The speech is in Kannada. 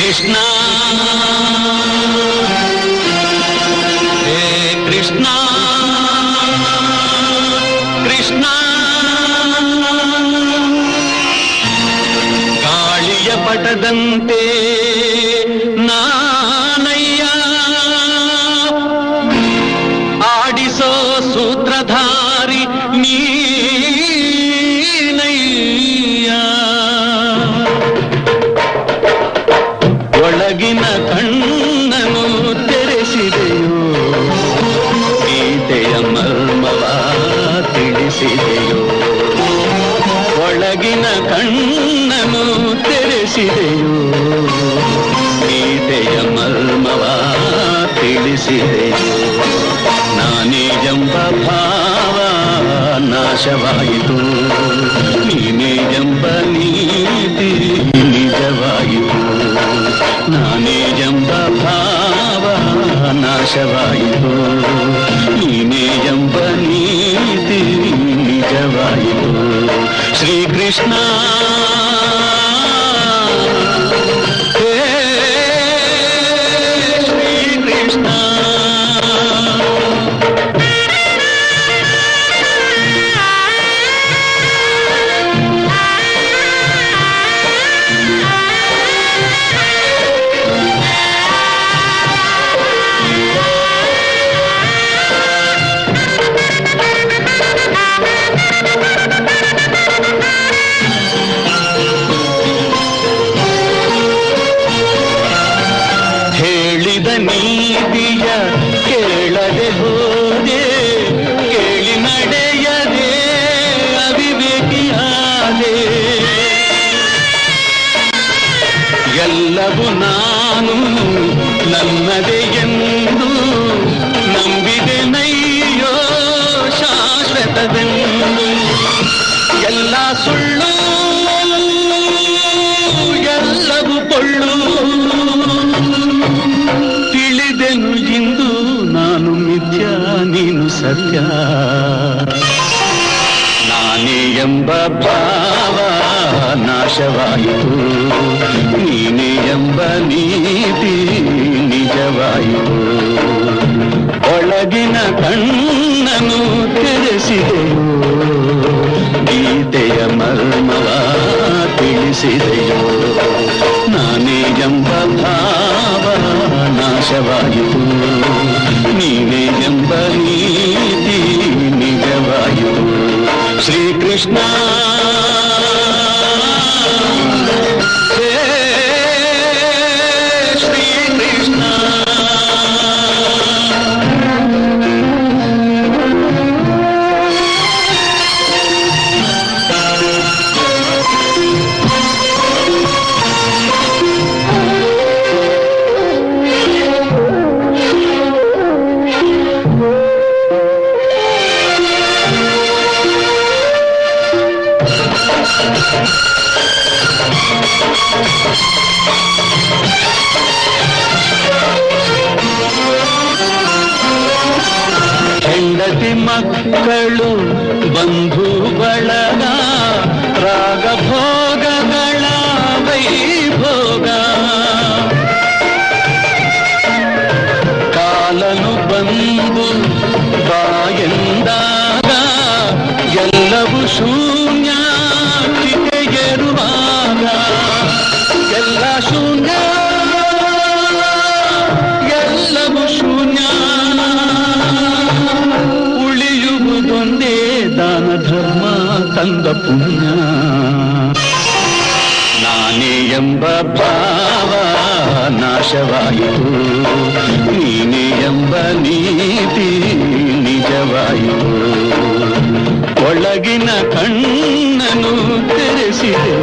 ಕೃಷ್ಣ ಹೇ ಕೃಷ್ಣ ಕೃಷ್ಣ ಗಾಳಿಯ ಪಟದಂತೆ ನಾನಯ್ಯ ಆಡಿಸೋ ಸೂತ್ರಧಾರಿ ನೀನಯ್ಯ ಒಳಗಿನ ಕಣ್ಣನು ತೆರೆಸಿದೆಯೋ ಗೀತೆಯ ಮರ್ಮವ ತಿಳಿಸಿದೆಯೋ ಒಳಗಿನ ಕಣ್ಣನು ತೆರೆಸಿದೆಯೋ ಗೀತೆಯ ಮರ್ಮವ ತಿಳಿಸಿದೆಯೋ ನಾನೇ ಎಂಬ ಭಾವ ನಾಶವಾಯಿತು ನೀನೇ ಎಂಬ ನೀತಿ ನಿಜವಾಯಿತು ನಾನೇ ಎಂಬ ಭಾವ ನಾಶವಾಯಿತು ನೀನೇ ಎಂಬ ನೀತಿ ನಿಜವಾಯಿತು ಶ್ರೀಕೃಷ್ಣ ಹೇ ಶ್ರೀಕೃಷ್ಣ ನೀತಿಯ ಕೇಳದೆ ಹೋದೆ ಕೇಳಿ ನಡೆಯದೆ ಅವಿವೇಕಿಯಾದೆ ಎಲ್ಲವೂ ನಾನು ನನ್ನದೇ ಎಂದು ನಂಬಿದೆ ನಯ್ಯೋ ಶಾಶ್ವತವೆಂದು ಎಲ್ಲ ಸುಳ್ಳು ಎಲ್ಲವೂ ಪೊಳ್ಳು ತಿಳಿದೆನು ಇಂದು ನಾನು ಮಿಥ್ಯ ನೀನು ಸತ್ಯ ನಾನೇ ಎಂಬ ಭಾವ ನಾಶವಾಯಿತು ನೀನೇ ಎಂಬ ನೀತಿ ನಿಜವಾಯಿತು ಒಳಗಿನ ಕಣ್ಣನು ತೆರೆಸಿದೆಯೋ ಗೀತೆಯ ಮರ್ಮವ ತಿಳಿಸಿದೆಯೋ ನಾನೇ ಎಂಬ ಭಾವ ನಾಶವಾಯಿತು ನೀನೇ ಎಂಬ ನೀತಿ ನಿಜವಾಯಿತು ಶ್ರೀಕೃಷ್ಣ ಹೇ ಶ್ರೀಕೃಷ್ಣ ಹೆಂಡತಿ ಮಕ್ಕಳು ಬಂಧು ಬಳಗ ರಾಗ ಭೋಗಗಳ ವೈಭೋಗ ಕಾಲನು ಬಂದು ಬಾಯೆಂದಾಗ ಎಲ್ಲವೂ ಶೂನ್ಯ ಚಿತೆಯರುವಾಗ ಎಲ್ಲ ಶೂನ್ಯ ಎಲ್ಲವೂ ಶೂನ್ಯ ಉಳಿಯುವುದೊಂದೇ ದಾನ ಧರ್ಮ ತಂದ ಪುಣ್ಯ ನಾನೇ ಎಂಬ ಭಾವ ನಾಶವಾಯಿತು ನೀನೇ ಎಂಬ ನೀತಿ ನಿಜವಾಯಿತು ಒಳಗಿನ ಕಣ್ಣನು ತೆರೆಸಿದೆ